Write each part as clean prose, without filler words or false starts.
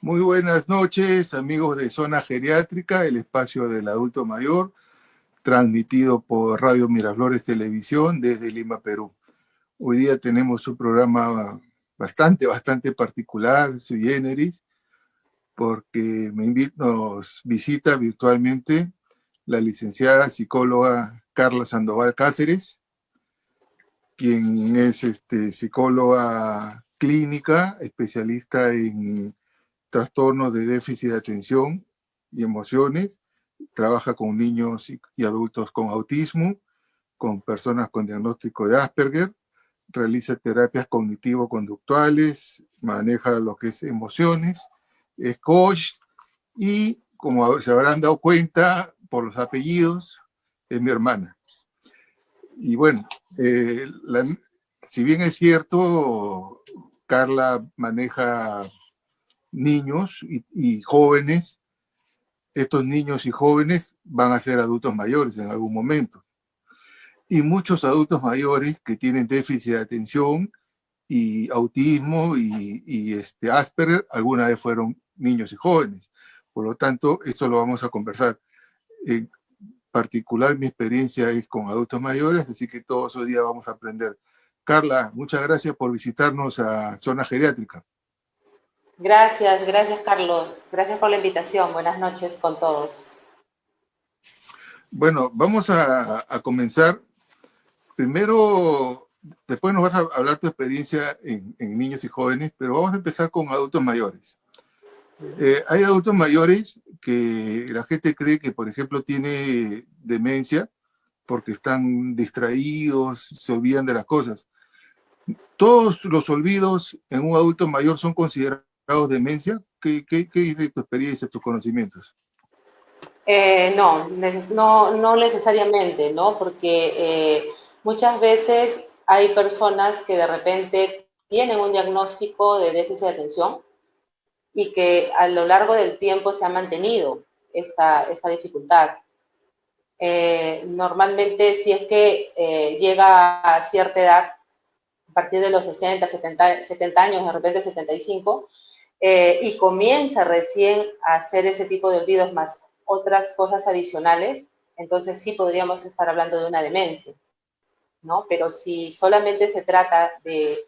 Muy buenas noches, amigos de Zona Geriátrica, el espacio del adulto mayor, transmitido por Radio Miraflores Televisión desde Lima, Perú. Hoy día tenemos un programa bastante particular, sui generis, porque nos visita virtualmente la licenciada psicóloga Carla Sandoval Cáceres, quien es psicóloga clínica, especialista en trastornos de déficit de atención y emociones, trabaja con niños y adultos con autismo, con personas con diagnóstico de Asperger, realiza terapias cognitivo-conductuales, maneja lo que es emociones, es coach y, como se habrán dado cuenta por los apellidos, es mi hermana. Y bueno, si bien es cierto, Carla maneja niños y jóvenes, estos niños y jóvenes van a ser adultos mayores en algún momento. Y muchos adultos mayores que tienen déficit de atención y autismo y Asperger, alguna vez fueron niños y jóvenes. Por lo tanto, esto lo vamos a conversar. En particular, mi experiencia es con adultos mayores, así que todos los días vamos a aprender. Carla, muchas gracias por visitarnos a Zona Geriátrica. Gracias Carlos. Gracias por la invitación. Buenas noches con todos. Bueno, vamos a comenzar. Primero, después nos vas a hablar tu experiencia en niños y jóvenes, pero vamos a empezar con adultos mayores. Hay adultos mayores que la gente cree que, por ejemplo, tiene demencia porque están distraídos, se olvidan de las cosas. ¿Todos los olvidos en un adulto mayor son considerados demencia? ¿Qué dice tu experiencia, tus conocimientos? No necesariamente, ¿no? Porque muchas veces hay personas que de repente tienen un diagnóstico de déficit de atención y que a lo largo del tiempo se ha mantenido esta dificultad. Normalmente, si es que llega a cierta edad, a partir de los 60, 70 años, de repente 75, y comienza recién a hacer ese tipo de olvidos más otras cosas adicionales, entonces sí podríamos estar hablando de una demencia, ¿no? Pero si solamente se trata de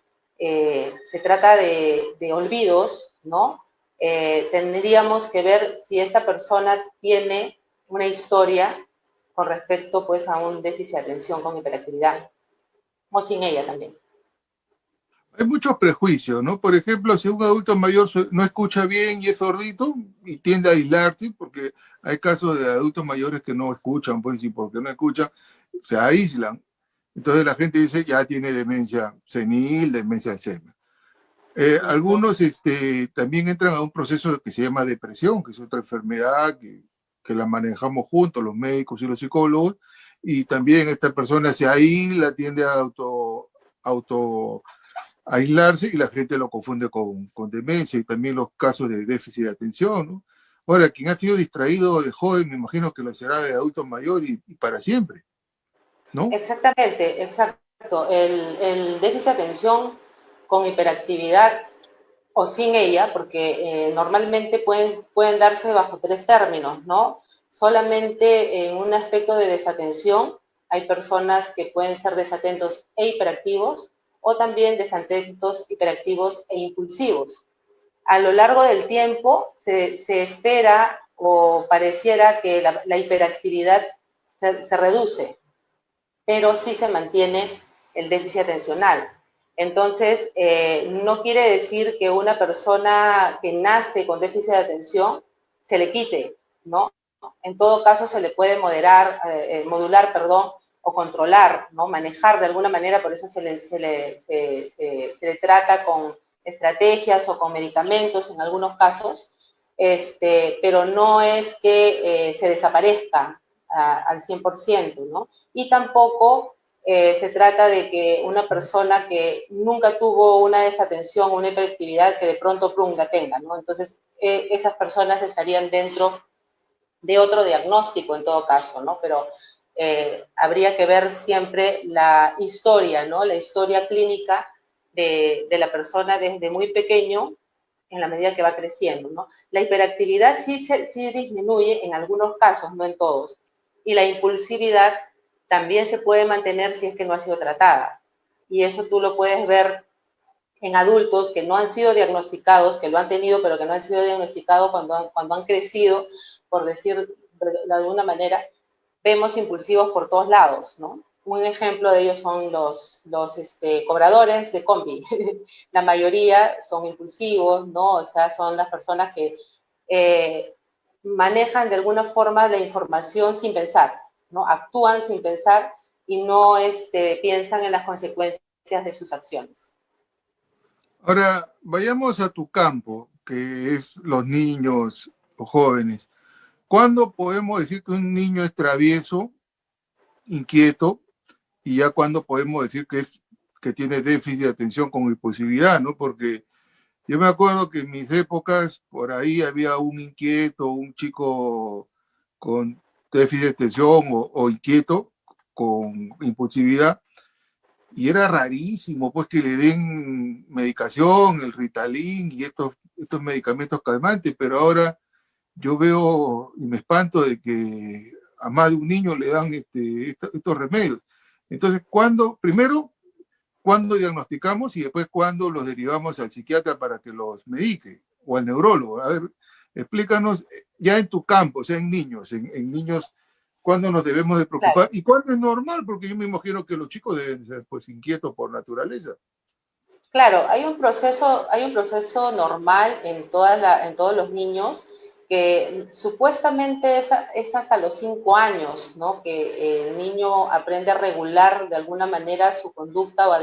olvidos, ¿no? Tendríamos que ver si esta persona tiene una historia con respecto, pues, a un déficit de atención con hiperactividad, o sin ella también. Hay muchos prejuicios, ¿no? Por ejemplo, si un adulto mayor no escucha bien y es sordito y tiende a aislarse, porque hay casos de adultos mayores que no escuchan, pues, y porque no escuchan, se aíslan. Entonces la gente dice, ya tiene demencia senil, demencia Alzheimer. Algunos también entran a un proceso que se llama depresión, que es otra enfermedad que la manejamos juntos, los médicos y los psicólogos, y también esta persona se aísla, tiende a aislarse y la gente lo confunde con demencia y también los casos de déficit de atención, ¿no? Ahora, quien ha sido distraído de joven, me imagino que lo será de adulto mayor y para siempre, ¿no? Exactamente, exacto. El déficit de atención con hiperactividad o sin ella, porque normalmente pueden darse bajo tres términos, ¿no? Solamente en un aspecto de desatención hay personas que pueden ser desatentos e hiperactivos o también desatentos, hiperactivos e impulsivos. A lo largo del tiempo se espera o pareciera que la hiperactividad se reduce, pero sí se mantiene el déficit atencional. Entonces, no quiere decir que una persona que nace con déficit de atención se le quite, ¿no? En todo caso, se le puede modular, o controlar, ¿no? Manejar de alguna manera, por eso se le trata con estrategias o con medicamentos en algunos casos, pero no es que se desaparezca al 100%, ¿no? Y tampoco se trata de que una persona que nunca tuvo una desatención o una hiperactividad que de pronto plum, la tenga, ¿no? Entonces, esas personas estarían dentro de otro diagnóstico en todo caso, ¿no? Pero habría que ver siempre la historia, ¿no? La historia clínica de la persona desde muy pequeño en la medida que va creciendo, ¿no? La hiperactividad sí disminuye en algunos casos, no en todos, y la impulsividad también se puede mantener si es que no ha sido tratada. Y eso tú lo puedes ver en adultos que no han sido diagnosticados, que lo han tenido, pero que no han sido diagnosticados cuando han crecido, por decir de alguna manera, vemos impulsivos por todos lados, ¿no? Un ejemplo de ellos son los cobradores de combi. La mayoría son impulsivos, ¿no? O sea, son las personas que manejan de alguna forma la información sin pensar, ¿no? Actúan sin pensar y no piensan en las consecuencias de sus acciones. Ahora, vayamos a tu campo, que es los niños o jóvenes. ¿Cuándo podemos decir que un niño es travieso, inquieto, y ya cuándo podemos decir que tiene déficit de atención con impulsividad, ¿no? Porque yo me acuerdo que en mis épocas por ahí había un inquieto, un chico con déficit de atención o inquieto con impulsividad, y era rarísimo pues que le den medicación, el Ritalin y estos medicamentos calmantes, pero ahora yo veo y me espanto de que a más de un niño le dan estos remedios. Entonces, primero, ¿cuándo diagnosticamos y después cuándo los derivamos al psiquiatra para que los medique o al neurólogo? A ver, explícanos ya en tu campo, o sea, en niños, ¿cuándo nos debemos de preocupar? Claro. ¿Y cuándo es normal? Porque yo me imagino que los chicos deben ser pues inquietos por naturaleza. Claro, hay un proceso normal en, en todos los niños que supuestamente es hasta los 5 años, ¿no? Que el niño aprende a regular de alguna manera su conducta o a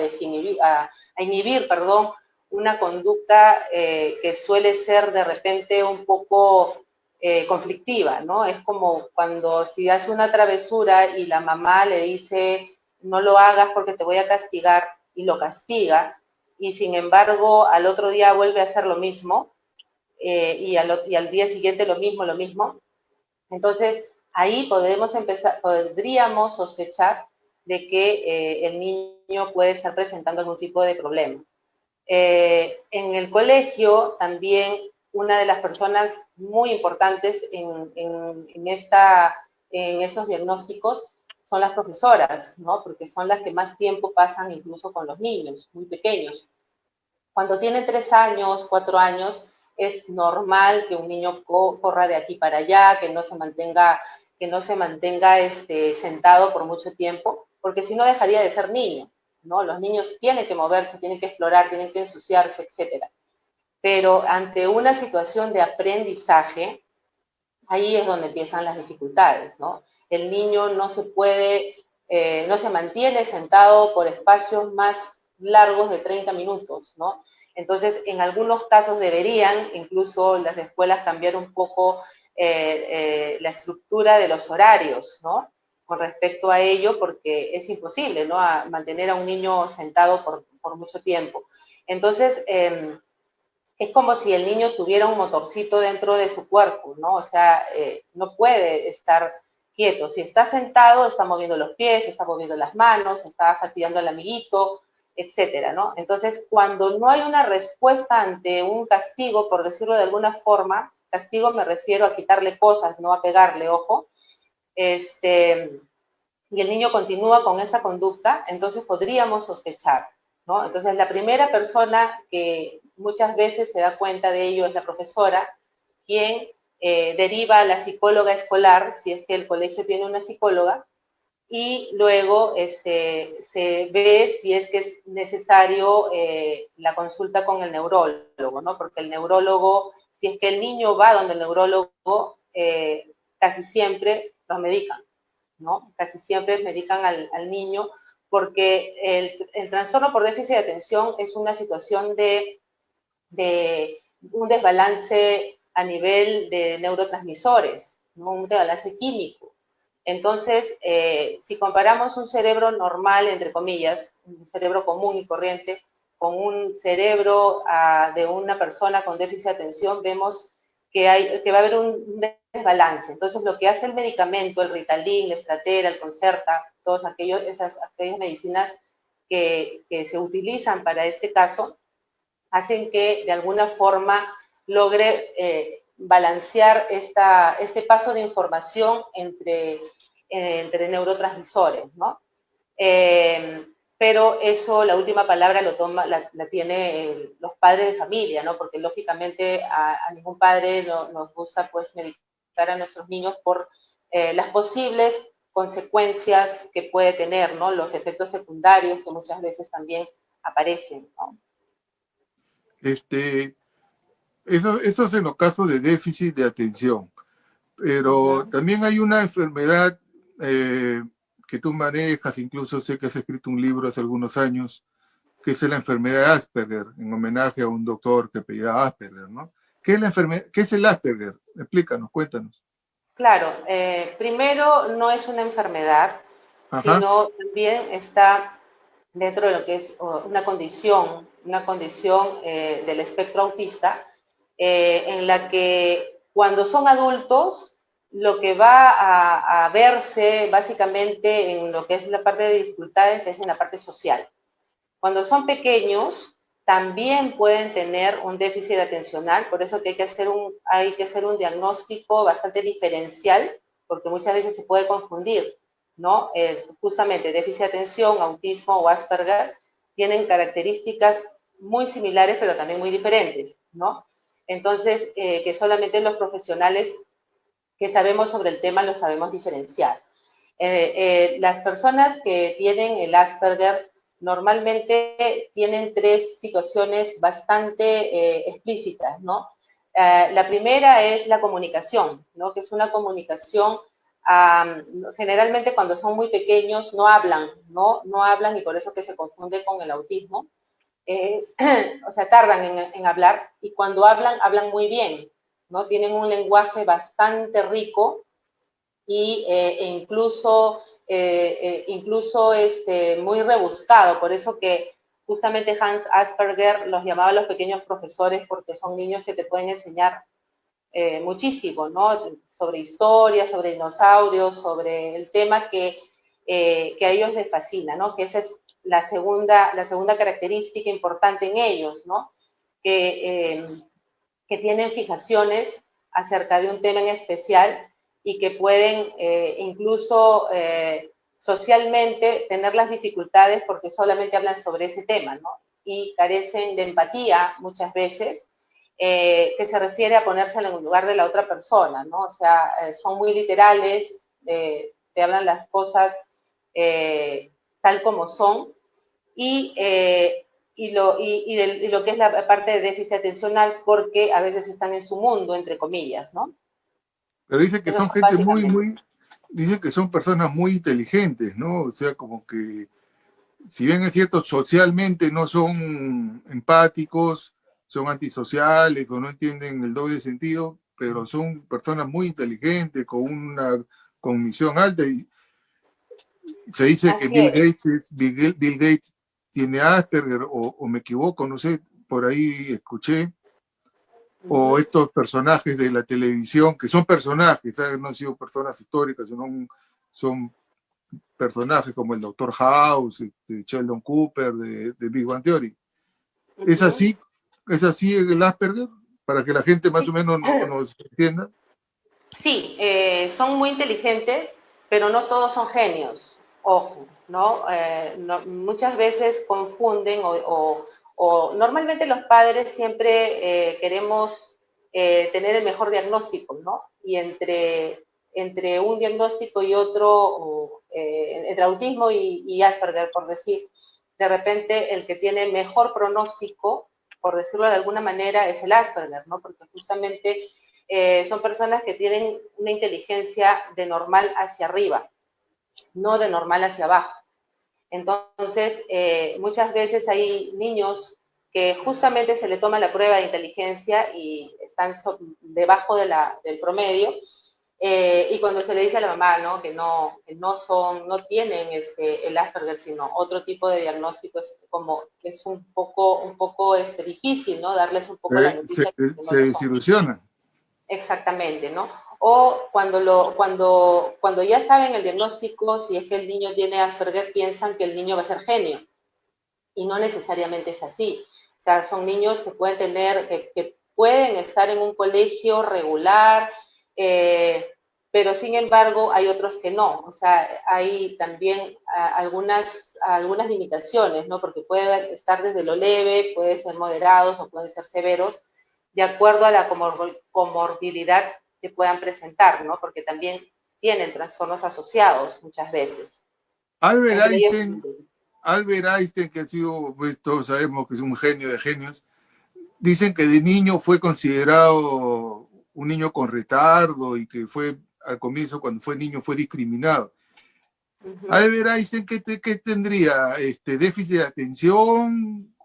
inhibir, perdón, una conducta que suele ser de repente un poco conflictiva, ¿no? Es como cuando si hace una travesura y la mamá le dice no lo hagas porque te voy a castigar y lo castiga y sin embargo al otro día vuelve a hacer lo mismo y al día siguiente lo mismo. Entonces ahí podríamos sospechar de que el niño puede estar presentando algún tipo de problema. En el colegio también una de las personas muy importantes en esos diagnósticos son las profesoras, ¿no? Porque son las que más tiempo pasan incluso con los niños muy pequeños. Cuando tiene 3 años, 4 años, es normal que un niño corra de aquí para allá, que no se mantenga sentado por mucho tiempo, porque si no dejaría de ser niño, ¿no? Los niños tienen que moverse, tienen que explorar, tienen que ensuciarse, etcétera. Pero ante una situación de aprendizaje, ahí es donde empiezan las dificultades, ¿no? El niño no se mantiene sentado por espacios más largos de 30 minutos, ¿no? Entonces, en algunos casos deberían incluso las escuelas cambiar un poco la estructura de los horarios, ¿no? Con respecto a ello, porque es imposible, ¿no? Mantener a un niño sentado por mucho tiempo. Entonces, es como si el niño tuviera un motorcito dentro de su cuerpo, ¿no? O sea, no puede estar quieto. Si está sentado, está moviendo los pies, está moviendo las manos, está fastidiando al amiguito, etcétera, ¿no? Entonces, cuando no hay una respuesta ante un castigo, por decirlo de alguna forma, castigo me refiero a quitarle cosas, no a pegarle, ojo, y el niño continúa con esa conducta, entonces podríamos sospechar, ¿no? Entonces, la primera persona que muchas veces se da cuenta de ello es la profesora, quien deriva a la psicóloga escolar, si es que el colegio tiene una psicóloga, y luego se ve si es que es necesario la consulta con el neurólogo, ¿no? Porque el neurólogo, si es que el niño va donde el neurólogo, casi siempre los medican, ¿no? Casi siempre medican al niño porque el trastorno por déficit de atención es una situación de un desbalance a nivel de neurotransmisores, ¿no? Un desbalance químico. Entonces, si comparamos un cerebro normal, entre comillas, un cerebro común y corriente, con un cerebro de una persona con déficit de atención, vemos que va a haber un desbalance. Entonces, lo que hace el medicamento, el Ritalin, la Estratera, el Concerta, todas aquellas medicinas que se utilizan para este caso, hacen que de alguna forma logre balancear este paso de información entre neurotransmisores, ¿no? Pero eso, la última palabra la tiene los padres de familia, ¿no? Porque lógicamente a ningún padre nos gusta pues medicar a nuestros niños por las posibles consecuencias que puede tener, ¿no? Los efectos secundarios que muchas veces también aparecen, ¿no? Eso es en los casos de déficit de atención, pero también hay una enfermedad que tú manejas, incluso sé que has escrito un libro hace algunos años, que es la enfermedad de Asperger, en homenaje a un doctor que apellida Asperger, ¿no? ¿Qué es la enfermedad? ¿Qué es el Asperger? Explícanos, cuéntanos. Claro, primero no es una enfermedad, Ajá. sino también está dentro de lo que es una condición del espectro autista, en la que cuando son adultos, lo que va a verse básicamente en lo que es la parte de dificultades es en la parte social. Cuando son pequeños, también pueden tener un déficit atencional, por eso que hay que hacer un diagnóstico bastante diferencial, porque muchas veces se puede confundir, ¿no? Justamente déficit de atención, autismo o Asperger tienen características muy similares, pero también muy diferentes, ¿no? Entonces, que solamente los profesionales que sabemos sobre el tema lo sabemos diferenciar. Las personas que tienen el Asperger normalmente tienen tres situaciones bastante explícitas, ¿no? La primera es la comunicación, ¿no? Que es una comunicación, generalmente cuando son muy pequeños no hablan, ¿no? No hablan y por eso que se confunde con el autismo. Eh, o sea, tardan en hablar y cuando hablan, hablan muy bien, ¿no? Tienen un lenguaje bastante rico e incluso muy rebuscado. Por eso que justamente Hans Asperger los llamaba a los pequeños profesores porque son niños que te pueden enseñar muchísimo, ¿no? Sobre historia, sobre dinosaurios, sobre el tema que a ellos les fascina, ¿no? Que esa es la segunda característica importante en ellos, ¿no? Que tienen fijaciones acerca de un tema en especial y que pueden incluso socialmente tener las dificultades porque solamente hablan sobre ese tema, ¿no? Y carecen de empatía muchas veces, que se refiere a ponerse en el lugar de la otra persona, ¿no? O sea, son muy literales, te hablan las cosas tal como son, y, y lo que es la parte de déficit atencional, porque a veces están en su mundo, entre comillas, ¿no? Pero dice que Esos son son gente básicamente. dice que son personas muy inteligentes, ¿no? O sea, como que, si bien es cierto, socialmente no son empáticos, son antisociales o no entienden el doble sentido, pero son personas muy inteligentes, con una cognición alta. Y se dice que Así es. Bill Gates tiene Asperger, o me equivoco, no sé, por ahí escuché, Uh o -huh. estos personajes de la televisión, que son personajes, ¿sabes? No han sido personas históricas, sino son personajes como el Doctor House, Sheldon Cooper, de Big Bang Theory. Uh ¿Es -huh. así? ¿Es así el Asperger? Para que la gente más o Sí, menos nos entienda. sí, son muy inteligentes, pero no todos son genios, ojo, ¿no? Muchas veces confunden o normalmente los padres siempre queremos tener el mejor diagnóstico, ¿no? Y entre un diagnóstico y otro, entre autismo y Asperger, por decir, de repente el que tiene mejor pronóstico, por decirlo de alguna manera, es el Asperger, ¿no? Porque justamente son personas que tienen una inteligencia de normal hacia arriba, no de normal hacia abajo. Entonces, muchas veces hay niños que justamente se le toma la prueba de inteligencia y están debajo del promedio, y cuando se le dice a la mamá, ¿no? No tienen el Asperger, sino otro tipo de diagnóstico, es un poco difícil, ¿no? Darles un poco la noticia que no Se lo son. desilusionan. Exactamente, ¿no? O cuando ya saben el diagnóstico, si es que el niño tiene Asperger, piensan que el niño va a ser genio. Y no necesariamente es así. sea, son niños que pueden tener, que pueden estar en un colegio regular, pero sin embargo hay otros que no. O sea, hay también algunas limitaciones, ¿no? Porque puede estar desde lo leve, puede ser moderados o pueden ser severos, de acuerdo a la comorbilidad que puedan presentar, ¿no? Porque también tienen trastornos asociados muchas veces. Albert Entre ellos, Einstein, Albert Einstein, que ha sido, pues todos sabemos que es un genio de genios, dicen que de niño fue considerado un niño con retardo y que fue, al comienzo, cuando fue niño, fue discriminado. Albert Einstein, ¿qué tendría? ¿Déficit de atención?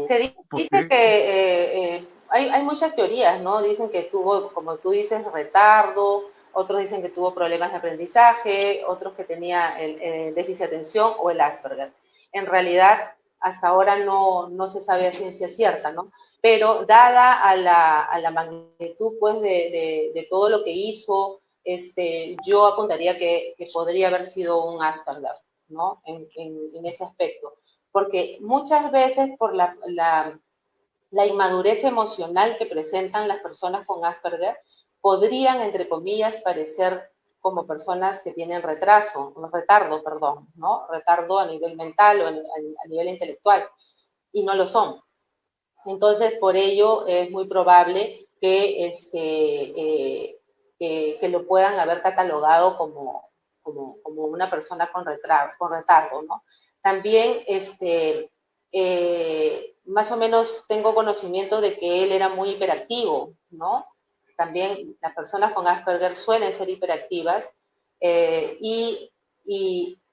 Se dice Porque, que hay muchas teorías, ¿no? Dicen que tuvo, como tú dices, retardo, otros dicen que tuvo problemas de aprendizaje, otros que tenía el déficit de atención o el Asperger. En realidad, hasta ahora no se sabe a ciencia cierta, ¿no? Pero dada a la magnitud, pues, de todo lo que hizo, yo apuntaría que podría haber sido un Asperger, ¿no? En ese aspecto. Porque muchas veces por la inmadurez emocional que presentan las personas con Asperger, podrían, entre comillas, parecer como personas que tienen retardo, perdón, ¿no? Retardo a nivel mental o a nivel intelectual, y no lo son. Entonces, por ello es muy probable que lo puedan haber catalogado como una persona con retardo, ¿no? También, más o menos tengo conocimiento de que él era muy hiperactivo, ¿no? También las personas con Asperger suelen ser hiperactivas, y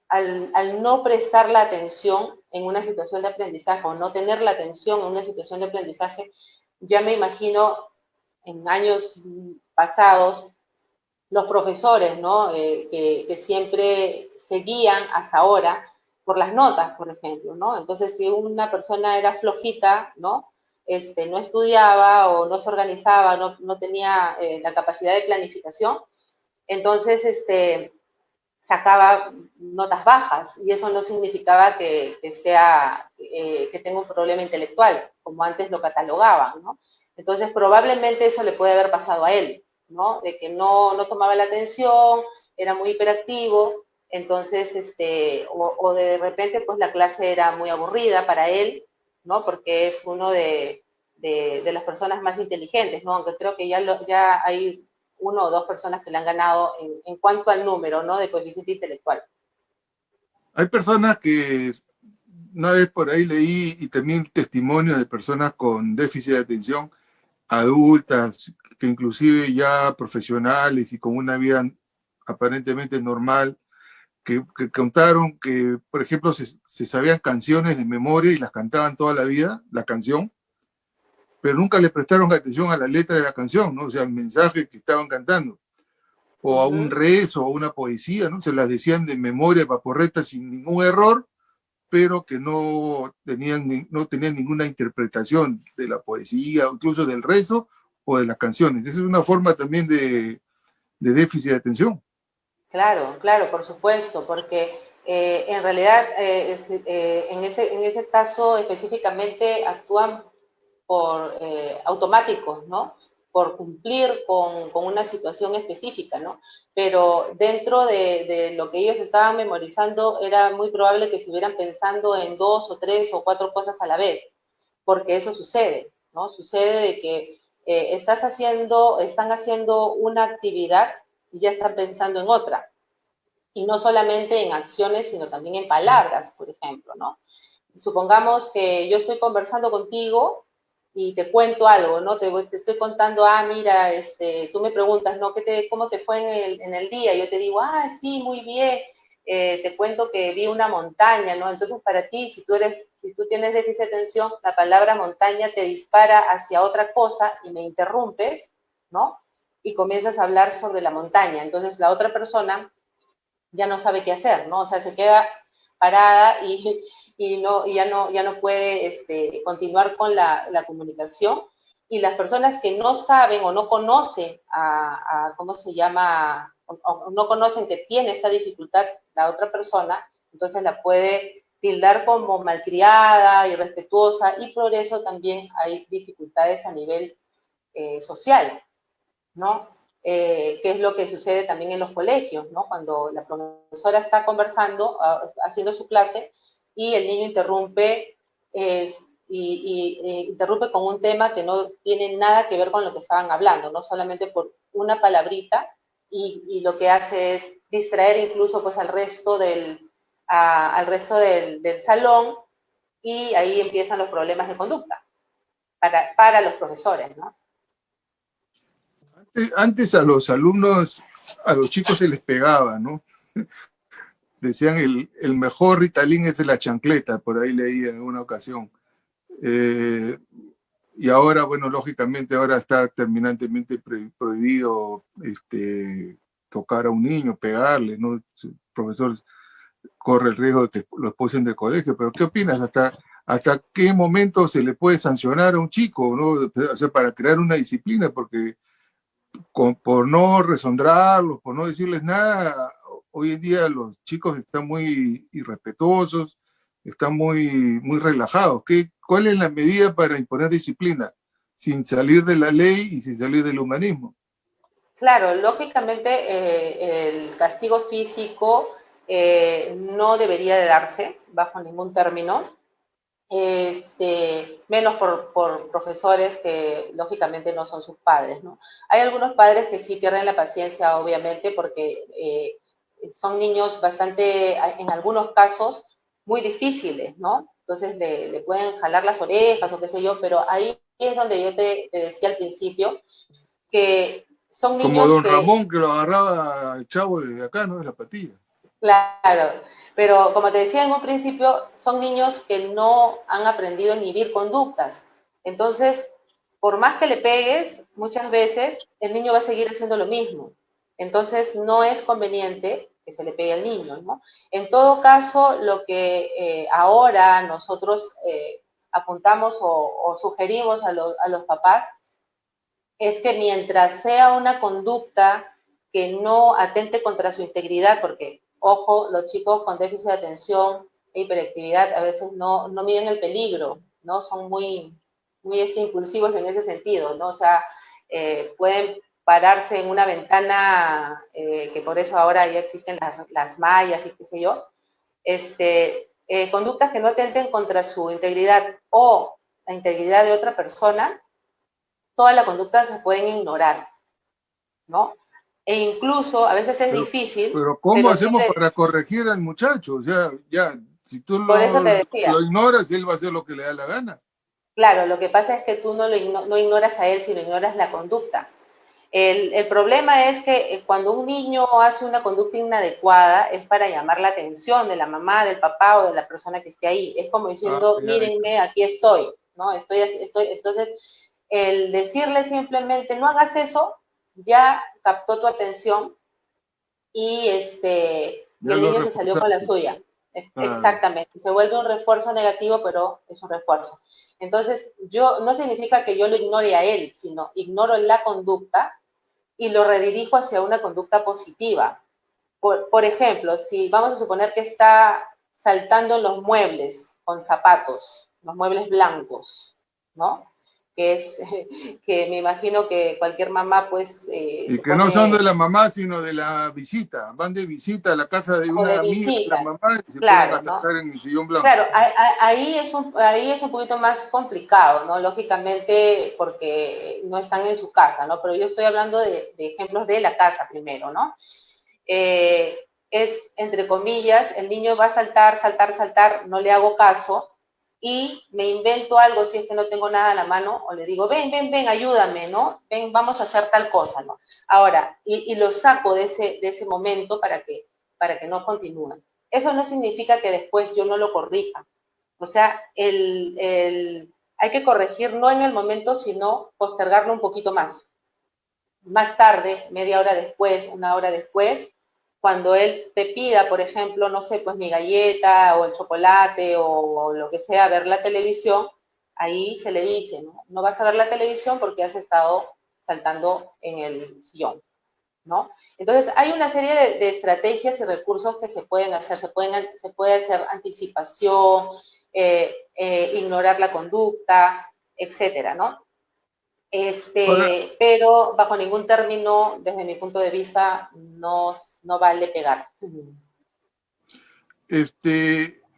al no prestar la atención en una situación de aprendizaje o no tener la atención en una situación de aprendizaje, ya me imagino en años pasados los profesores, ¿no? Que siempre seguían hasta ahora por las notas, por ejemplo, ¿no? Entonces, si una persona era flojita, ¿no? No estudiaba o no se organizaba, no tenía la capacidad de planificación, entonces, sacaba notas bajas y eso no significaba que tenga un problema intelectual, como antes lo catalogaban, ¿no? Entonces, probablemente eso le puede haber pasado a él, ¿no? De que no tomaba la atención, era muy hiperactivo, entonces, o de repente, pues la clase era muy aburrida para él, ¿no? Porque es uno de las personas más inteligentes, ¿no? Aunque creo que ya hay uno o dos personas que le han ganado en cuanto al número, ¿no? De coeficiente intelectual. hay personas que una vez por ahí leí y también testimonios de personas con déficit de atención, adultas, que inclusive ya profesionales y con una vida aparentemente normal, que contaron que, por ejemplo, se sabían canciones de memoria y las cantaban toda la vida, la canción, pero nunca le prestaron atención a la letra de la canción, ¿no? O sea, el mensaje que estaban cantando, o a un rezo, o a una poesía, ¿no? Se las decían de memoria, paporreta, sin ningún error, pero que no tenían ninguna interpretación de la poesía, o incluso del rezo o de las canciones. Esa es una forma también de déficit de atención. Claro, claro, por supuesto, porque en realidad en ese caso específicamente actúan por automáticos, ¿no? Por cumplir con una situación específica, ¿no? Pero dentro de lo que ellos estaban memorizando era muy probable que estuvieran pensando en dos o tres o cuatro cosas a la vez, porque eso sucede, ¿no? Sucede de que están haciendo una actividad y ya están pensando en otra. Y no solamente en acciones, sino también en palabras, por ejemplo, ¿no? Supongamos que yo estoy conversando contigo y te cuento algo, ¿no? Te estoy contando, mira, tú me preguntas, ¿no? ¿Cómo te fue en el día? Yo te digo, sí, muy bien. Te cuento que vi una montaña, ¿no? Entonces, para ti, si tú tienes déficit de atención, la palabra montaña te dispara hacia otra cosa y me interrumpes, ¿no? Y comienzas a hablar sobre la montaña. Entonces, la otra persona ya no sabe qué hacer, ¿no? O sea, se queda parada y ya no puede continuar con la comunicación. Y las personas que no saben o no conocen ¿cómo se llama? O no conocen que tiene esta dificultad la otra persona, entonces la puede tildar como malcriada, irrespetuosa, y por eso también hay dificultades a nivel social, ¿no? Que es lo que sucede también en los colegios, ¿no? Cuando la profesora está conversando, haciendo su clase, y el niño interrumpe, interrumpe con un tema que no tiene nada que ver con lo que estaban hablando, no solamente por una palabrita, y lo que hace es distraer incluso pues al resto del salón, y ahí empiezan los problemas de conducta para los profesores, ¿no? Antes a los alumnos, a los chicos se les pegaba, ¿no? Decían el mejor Ritalin es de la chancleta, por ahí leí en una ocasión. Eh, y ahora, bueno, lógicamente ahora está terminantemente prohibido tocar a un niño, pegarle, ¿no? El profesor corre el riesgo de que lo expulsen del colegio, pero ¿qué opinas? ¿Hasta qué momento se le puede sancionar a un chico, ¿no? O sea, para crear una disciplina, porque por no resondrarlos, por no decirles nada, hoy en día los chicos están muy irrespetuosos, están muy relajados. ¿Cuál es la medida para imponer disciplina sin salir de la ley y sin salir del humanismo? Claro, lógicamente el castigo físico no debería de darse bajo ningún término, menos por profesores que lógicamente no son sus padres, ¿no? Hay algunos padres que sí pierden la paciencia, obviamente, porque son niños bastante, en algunos casos, muy difíciles, ¿no? Entonces le pueden jalar las orejas o qué sé yo, pero ahí es donde yo te decía al principio que son Como niños don que, Ramón que lo agarraba al chavo desde acá, ¿no? De la patilla. claro, pero como te decía en un principio, son niños que no han aprendido a inhibir conductas. Entonces, por más que le pegues, muchas veces el niño va a seguir haciendo lo mismo. Entonces, no es conveniente que se le pegue al niño, ¿no? En todo caso, lo que ahora nosotros apuntamos o sugerimos a los papás es que mientras sea una conducta que no atente contra su integridad, porque, ojo, los chicos con déficit de atención e hiperactividad a veces no miden el peligro, ¿no? Son muy impulsivos en ese sentido, ¿no? O sea, pueden pararse en una ventana, que por eso ahora ya existen las mallas y qué sé yo, conductas que no atenten contra su integridad o la integridad de otra persona, toda la conducta se pueden ignorar, ¿no? E incluso a veces es Pero, difícil, pero ¿cómo pero sí, hacemos para corregir al muchacho? O sea, ya, si tú por eso te lo decía, ignoras, él va a hacer lo que le da la gana. claro, lo que pasa es que tú no ignoras a él, sino ignoras la conducta. El problema es que cuando un niño hace una conducta inadecuada es para llamar la atención de la mamá, del papá o de la persona que esté ahí. Es como Ah, diciendo, ya, ya. mírenme, aquí estoy, ¿no? Estoy. Entonces, el decirle simplemente, no hagas eso, ya captó tu atención y Ya el lo niño se salió con la reforzaste. suya. Claro. Exactamente. Se vuelve un refuerzo negativo, pero es un refuerzo. Entonces, no significa que yo lo ignore a él, sino ignoro la conducta y lo redirijo hacia una conducta positiva. Por ejemplo, si vamos a suponer que está saltando los muebles con zapatos, los muebles blancos, ¿no? Que es que me imagino que cualquier mamá pues Y se que no son de pone la mamá, sino de la visita. Van de visita a la casa de o una de amiga de la visita, mamá y se ponen claro, a ¿no? saltar en el sillón blanco. Claro, ahí es un poquito más complicado, ¿no? Lógicamente, porque no están en su casa, ¿no? Pero yo estoy hablando de ejemplos de la casa primero, ¿no? Es, entre comillas, el niño va a saltar, saltar, saltar, no le hago caso y me invento algo si es que no tengo nada a la mano o le digo, ven, ayúdame, ¿no? Ven, vamos a hacer tal cosa, ¿no? Ahora, y lo saco de ese momento para que no continúen. Eso no significa que después yo no lo corrija. O sea, hay que corregir no en el momento, sino postergarlo un poquito más. Más tarde, media hora después, una hora después, cuando él te pida, por ejemplo, no sé, pues mi galleta o el chocolate o lo que sea, ver la televisión, ahí se le dice, ¿no? No vas a ver la televisión porque has estado saltando en el sillón, ¿no? Entonces, hay una serie de estrategias y recursos que se pueden hacer. Se puede hacer anticipación, ignorar la conducta, etcétera, ¿no? Ahora, Pero bajo ningún término, desde mi punto de vista, no vale pegar.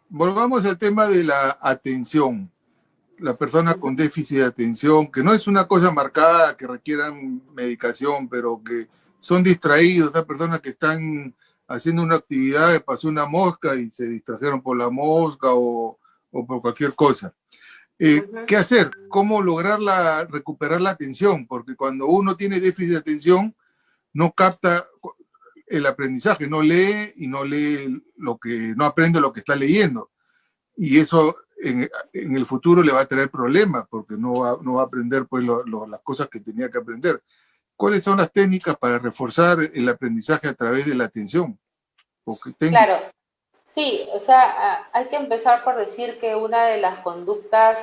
volvamos al tema de la atención. La persona con déficit de atención, que no es una cosa marcada, que requieran medicación, pero que son distraídos, las personas que están haciendo una actividad, pasó una mosca y se distrajeron por la mosca o por cualquier cosa. ¿Qué hacer? ¿Cómo lograr recuperar la atención? Porque cuando uno tiene déficit de atención, no capta el aprendizaje, no lee y no aprende lo que está leyendo. Y eso en el futuro le va a traer problemas porque no va a aprender pues, las cosas que tenía que aprender. ¿Cuáles son las técnicas para reforzar el aprendizaje a través de la atención? Claro, sí, o sea, hay que empezar por decir que una de las conductas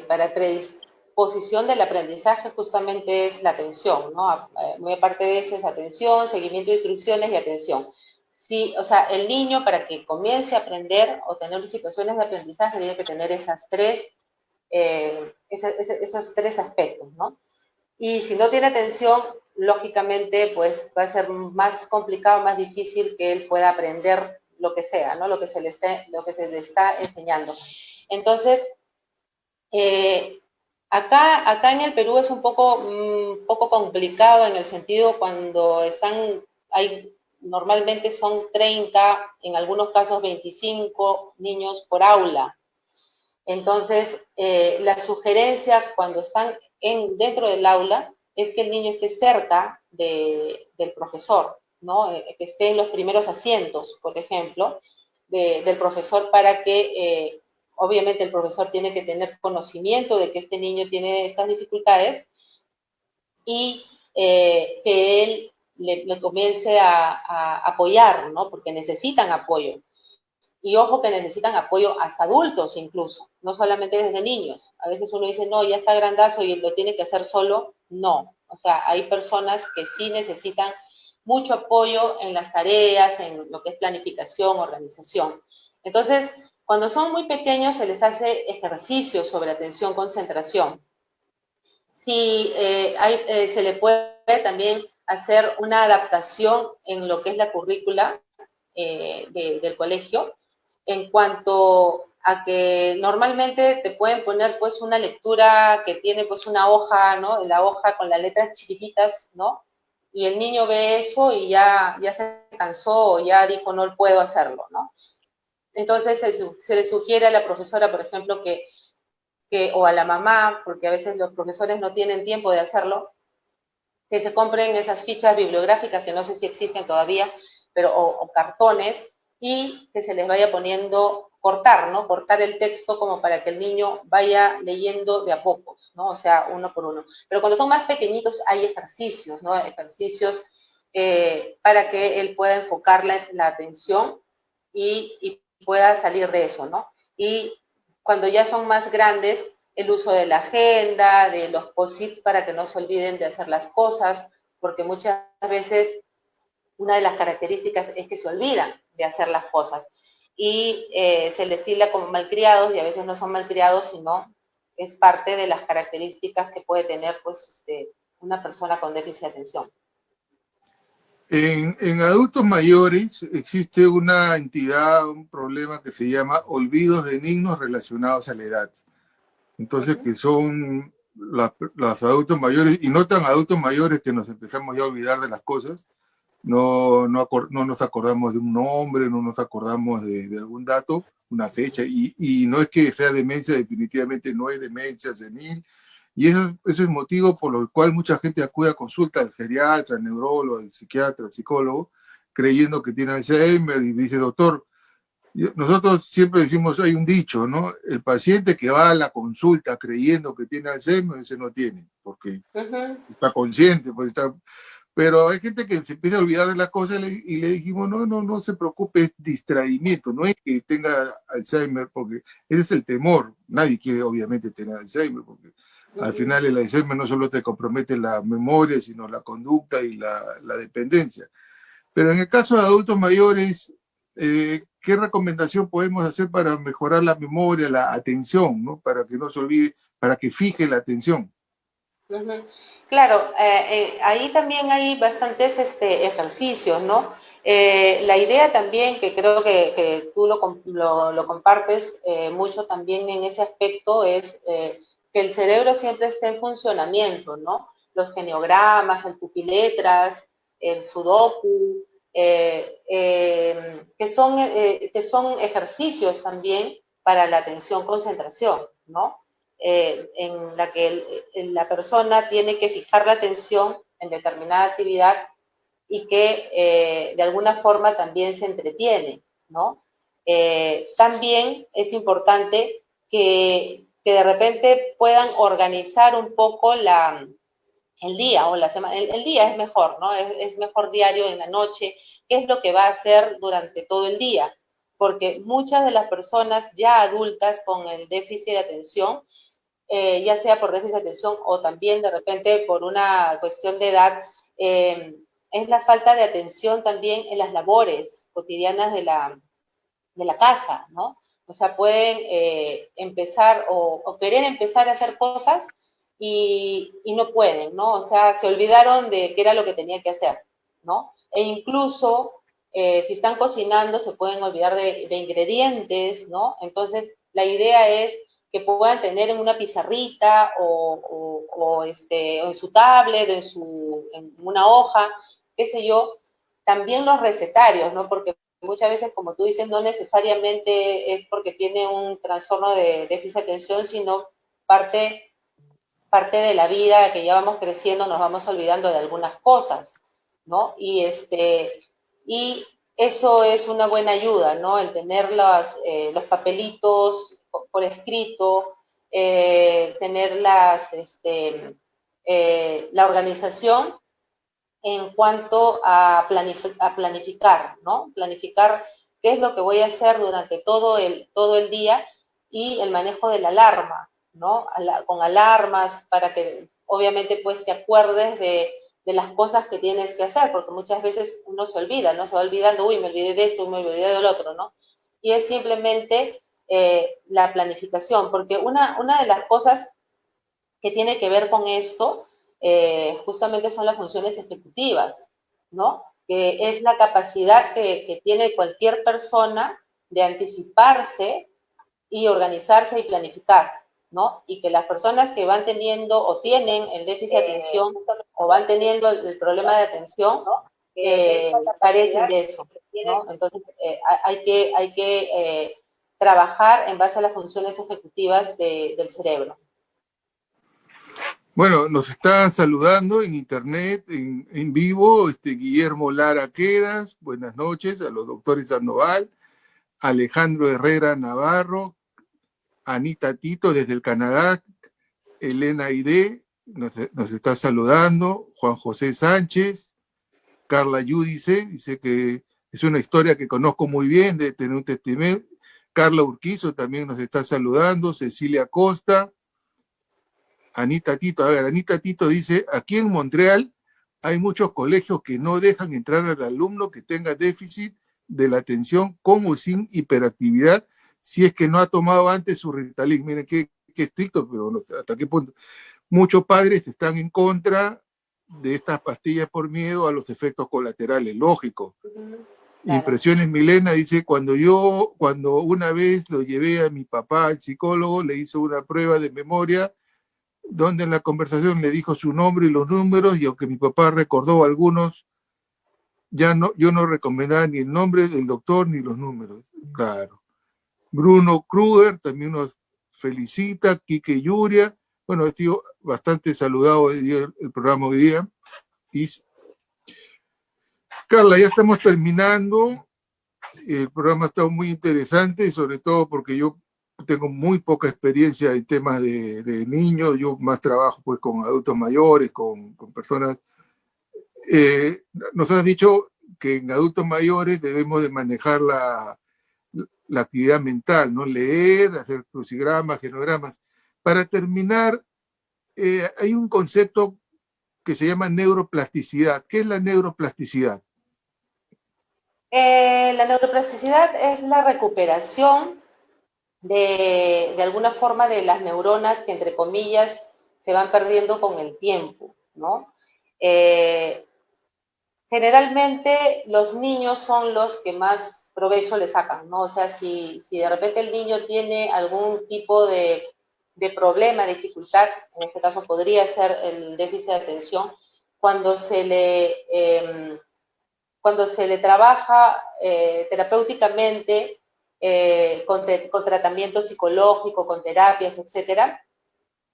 para predisposición del aprendizaje justamente es la atención, ¿no? Muy aparte de eso es atención, seguimiento de instrucciones y atención. Sí, o sea, el niño para que comience a aprender o tener situaciones de aprendizaje tiene que tener esos tres aspectos, ¿no? Y si no tiene atención, lógicamente, pues va a ser más complicado, más difícil que él pueda aprender lo que sea, ¿no? Lo que se le está enseñando. Entonces, acá en el Perú es un poco complicado en el sentido cuando normalmente son 30, en algunos casos 25 niños por aula. Entonces, la sugerencia cuando están dentro del aula es que el niño esté cerca del profesor, ¿no? Que esté en los primeros asientos, por ejemplo, del profesor para que, obviamente, el profesor tiene que tener conocimiento de que este niño tiene estas dificultades y que él le comience a apoyar, ¿no? Porque necesitan apoyo. Y ojo que necesitan apoyo hasta adultos incluso, no solamente desde niños. A veces uno dice, no, ya está grandazo y lo tiene que hacer solo. No, o sea, hay personas que sí necesitan mucho apoyo en las tareas, en lo que es planificación, organización. Entonces, cuando son muy pequeños se les hace ejercicios sobre atención, concentración. Si se le puede también hacer una adaptación en lo que es la currícula del colegio, en cuanto a que normalmente te pueden poner pues una lectura que tiene pues una hoja, ¿no? La hoja con las letras chiquititas, ¿no? Y el niño ve eso y ya se cansó o ya dijo no puedo hacerlo, ¿no? Entonces se le sugiere a la profesora, por ejemplo, o a la mamá, porque a veces los profesores no tienen tiempo de hacerlo, que se compren esas fichas bibliográficas que no sé si existen todavía, pero o cartones, y que se les vaya poniendo cortar, ¿no? Cortar el texto como para que el niño vaya leyendo de a pocos, ¿no? O sea, uno por uno. Pero cuando son más pequeñitos hay ejercicios, ¿no? Ejercicios para que él pueda enfocar la atención y pueda salir de eso, ¿no? Y cuando ya son más grandes, el uso de la agenda, de los post-its para que no se olviden de hacer las cosas, porque muchas veces una de las características es que se olvidan de hacer las cosas y se les tilda como malcriados y a veces no son malcriados, sino es parte de las características que puede tener pues, una persona con déficit de atención. En adultos mayores existe una entidad, un problema que se llama olvidos benignos relacionados a la edad. Entonces, que son los adultos mayores, y no tan adultos mayores que nos empezamos ya a olvidar de las cosas, no nos acordamos de un nombre, no nos acordamos de algún dato, una fecha, y no es que sea demencia, definitivamente no es demencia senil, y eso es el motivo por el cual mucha gente acude a consulta al geriatra, al neurólogo, al psiquiatra, al psicólogo, creyendo que tiene Alzheimer y dice, doctor, nosotros siempre decimos, hay un dicho, ¿no? El paciente que va a la consulta creyendo que tiene Alzheimer, ese no tiene, porque está consciente, pues pero hay gente que se empieza a olvidar de las cosas y le dijimos, no se preocupe, es distraimiento, no es que tenga Alzheimer, porque ese es el temor. Nadie quiere obviamente tener Alzheimer, porque Al final el Alzheimer no solo te compromete la memoria, sino la conducta y la dependencia. Pero en el caso de adultos mayores, ¿qué recomendación podemos hacer para mejorar la memoria, la atención, ¿no? Para que no se olvide, para que fije la atención? Claro, ahí también hay bastantes ejercicios, ¿no? La idea también, que creo que tú lo compartes mucho también en ese aspecto, es que el cerebro siempre esté en funcionamiento, ¿no? Los geniogramas, el pupiletras, el sudoku, que son ejercicios también para la atención concentración, ¿no? En la que la persona tiene que fijar la atención en determinada actividad y que de alguna forma también se entretiene, ¿no? También es importante que de repente puedan organizar un poco el día o la semana. El día es mejor, ¿no? Es mejor diario en la noche. ¿Qué es lo que va a hacer durante todo el día? Porque muchas de las personas ya adultas con el déficit de atención, ya sea por déficit de atención o también de repente por una cuestión de edad, es la falta de atención también en las labores cotidianas de la casa, ¿no? O sea, pueden empezar o querer empezar a hacer cosas y no pueden, ¿no? O sea, se olvidaron de qué era lo que tenía que hacer, ¿no? E incluso si están cocinando se pueden olvidar de ingredientes, ¿no? Entonces, la idea es que puedan tener en una pizarrita o en su tablet, en una hoja, qué sé yo, también los recetarios, ¿no? Porque muchas veces, como tú dices, no necesariamente es porque tiene un trastorno de déficit de atención, sino parte de la vida que ya vamos creciendo, nos vamos olvidando de algunas cosas, ¿no? Y eso es una buena ayuda, ¿no? El tener los papelitos por escrito, tener la organización en cuanto a planificar, ¿no? Planificar qué es lo que voy a hacer durante todo el día y el manejo de la alarma, ¿no? Con alarmas para que obviamente pues te acuerdes de las cosas que tienes que hacer, porque muchas veces uno se olvida, ¿no? Se va olvidando, uy, me olvidé de esto, me olvidé del otro, ¿no? Y es simplemente la planificación, porque una de las cosas que tiene que ver con esto, justamente son las funciones ejecutivas, ¿no? Que es la capacidad que tiene cualquier persona de anticiparse y organizarse y planificar, ¿no? Y que las personas que van teniendo o tienen el déficit de atención o van teniendo el problema de atención, carecen de eso, ¿no? Entonces, hay que trabajar en base a las funciones ejecutivas del cerebro. Bueno, nos están saludando en internet, en vivo, Guillermo Lara Quedas, buenas noches a los doctores Sandoval, Alejandro Herrera Navarro, Anita Tito desde el Canadá, Elena Aide nos está saludando, Juan José Sánchez, Carla Yudice, dice que es una historia que conozco muy bien de tener un testimonio, Carla Urquizo también nos está saludando, Cecilia Costa, Anita Tito, a ver, Anita Tito dice, aquí en Montreal hay muchos colegios que no dejan entrar al alumno que tenga déficit de la atención con o sin hiperactividad si es que no ha tomado antes su Ritalin. Miren qué estricto, pero no, hasta qué punto. Muchos padres están en contra de estas pastillas por miedo a los efectos colaterales, lógico. Claro. Impresiones Milena dice, cuando una vez lo llevé a mi papá al psicólogo, le hizo una prueba de memoria donde en la conversación le dijo su nombre y los números, y aunque mi papá recordó algunos, yo no recomendaba ni el nombre del doctor ni los números. Claro. Bruno Kruger también nos felicita, Quique Yuria, bueno, estoy bastante saludado el programa hoy día. Y Carla, ya estamos terminando, el programa está muy interesante, sobre todo porque yo tengo muy poca experiencia en temas de niños, yo más trabajo pues con adultos mayores, con personas. Nos has dicho que en adultos mayores debemos de manejar la actividad mental, ¿no? Leer, hacer crucigramas, genogramas. Para terminar, hay un concepto que se llama neuroplasticidad. ¿Qué es la neuroplasticidad? La neuroplasticidad es la recuperación de alguna forma de las neuronas que, entre comillas, se van perdiendo con el tiempo, ¿no? Eh, Generalmente los niños son los que más provecho le sacan, ¿no? O sea, si de repente el niño tiene algún tipo de problema, dificultad, en este caso podría ser el déficit de atención, cuando se le, eh, cuando se le trabaja terapéuticamente con tratamiento psicológico, con terapias, etcétera,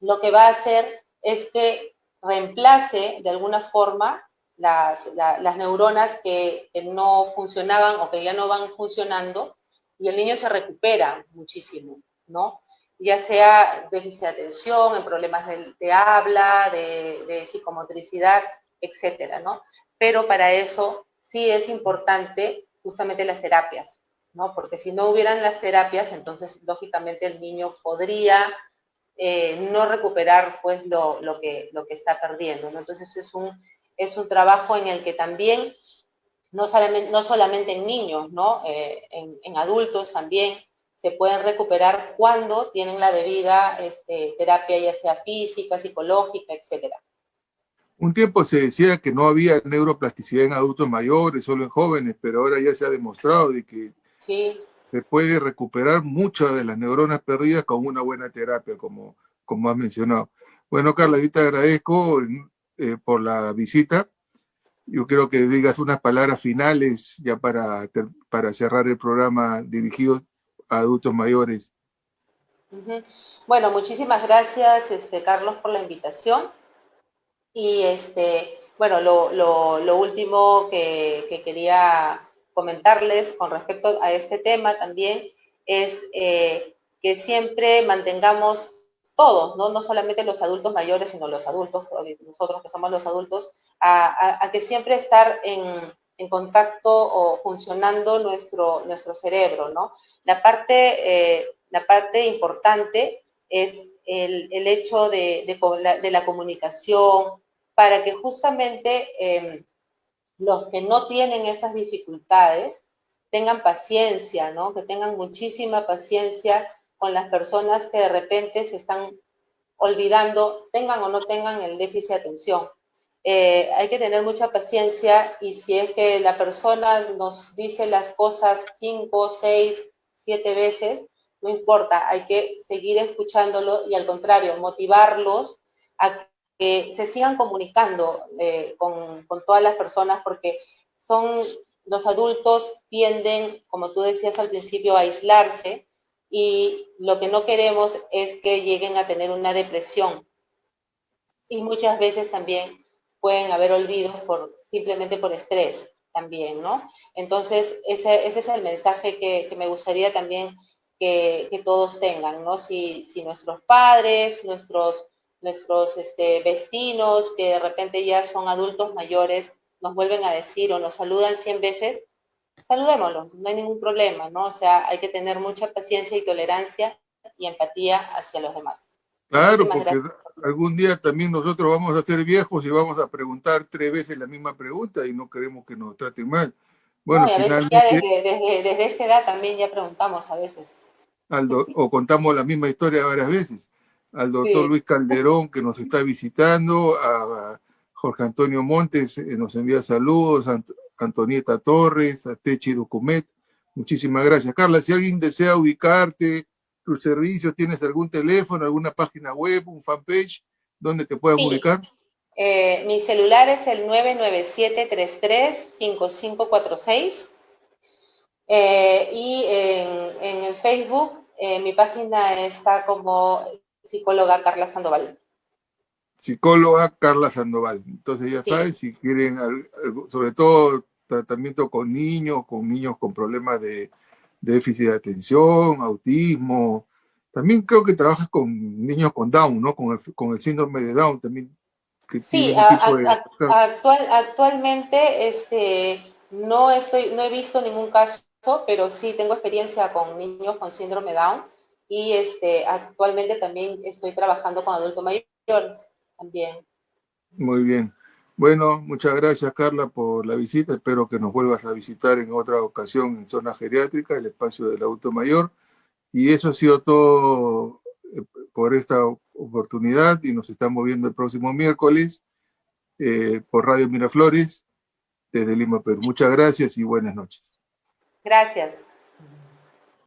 lo que va a hacer es que reemplace de alguna forma las neuronas que no funcionaban o que ya no van funcionando y el niño se recupera muchísimo, ¿no? Ya sea déficit de atención, en problemas de habla, de psicomotricidad, etcétera, ¿no? Pero para eso sí es importante justamente las terapias, ¿no? Porque si no hubieran las terapias, entonces lógicamente el niño podría no recuperar pues lo que está perdiendo, ¿no? Entonces es un trabajo en el que también, no solamente en niños, ¿no? En adultos también se pueden recuperar cuando tienen la debida terapia, ya sea física, psicológica, etcétera. Un tiempo se decía que no había neuroplasticidad en adultos mayores, solo en jóvenes, pero ahora ya se ha demostrado de que Sí. se puede recuperar muchas de las neuronas perdidas con una buena terapia, como has mencionado. Bueno, Carla, yo te agradezco por la visita. Yo quiero que digas unas palabras finales ya para cerrar el programa dirigido a adultos mayores. Uh-huh. Bueno, muchísimas gracias, Carlos, por la invitación. Y bueno, lo último que quería comentarles con respecto a este tema también es que siempre mantengamos todos, ¿no? No solamente los adultos mayores, sino los adultos, nosotros que somos los adultos, a que siempre estar en contacto o funcionando nuestro cerebro, ¿no? La parte importante es el hecho de la comunicación, para que justamente los que no tienen esas dificultades tengan paciencia, ¿no? Que tengan muchísima paciencia con las personas que de repente se están olvidando, tengan o no tengan el déficit de atención. Hay que tener mucha paciencia y si es que la persona nos dice las cosas 5, 6, 7 veces, no importa, hay que seguir escuchándolo y al contrario, motivarlos a que se sigan comunicando con todas las personas porque son, los adultos tienden, como tú decías al principio, a aislarse y lo que no queremos es que lleguen a tener una depresión. Y muchas veces también pueden haber olvidos simplemente por estrés también, ¿no? Entonces, ese es el mensaje que me gustaría también que todos tengan, ¿no? Si nuestros padres, nuestros vecinos, que de repente ya son adultos mayores, nos vuelven a decir o nos saludan 100 veces, saludémoslo, no hay ningún problema, ¿no? O sea, hay que tener mucha paciencia y tolerancia y empatía hacia los demás. Claro, Muchísimas porque gracias. algún día también nosotros vamos a ser viejos y vamos a preguntar 3 veces la misma pregunta y no queremos que nos traten mal. No, Bueno, y a veces ya finalmente, desde esta edad también ya preguntamos a veces. o contamos la misma historia varias veces, al doctor Sí, Luis Calderón que nos está visitando, a Jorge Antonio Montes nos envía saludos, a Antonieta Torres, a Techi Documet. Muchísimas gracias. Carla, si alguien desea ubicarte, tus servicios, tienes algún teléfono, alguna página web, un fanpage, donde te puedan sí. ubicar. Mi celular es el 997-33-5546 y en el Facebook mi página está como psicóloga Carla Sandoval. Psicóloga Carla Sandoval. Entonces ya Sí, saben, si quieren, sobre todo tratamiento con niños con problemas de déficit de atención, autismo. También creo que trabajas con niños con Down, ¿no? Con el síndrome de Down también, que sí, tienen un tipo de... actualmente no he visto ningún caso, pero sí tengo experiencia con niños con síndrome Down y actualmente también estoy trabajando con adultos mayores también. Muy bien. Bueno, muchas gracias, Carla, por la visita. Espero que nos vuelvas a visitar en otra ocasión en Zona Geriátrica, el espacio del adulto mayor. Y eso ha sido todo por esta oportunidad y nos estamos viendo el próximo miércoles por Radio Miraflores desde Lima, Perú. Muchas gracias y buenas noches. Gracias.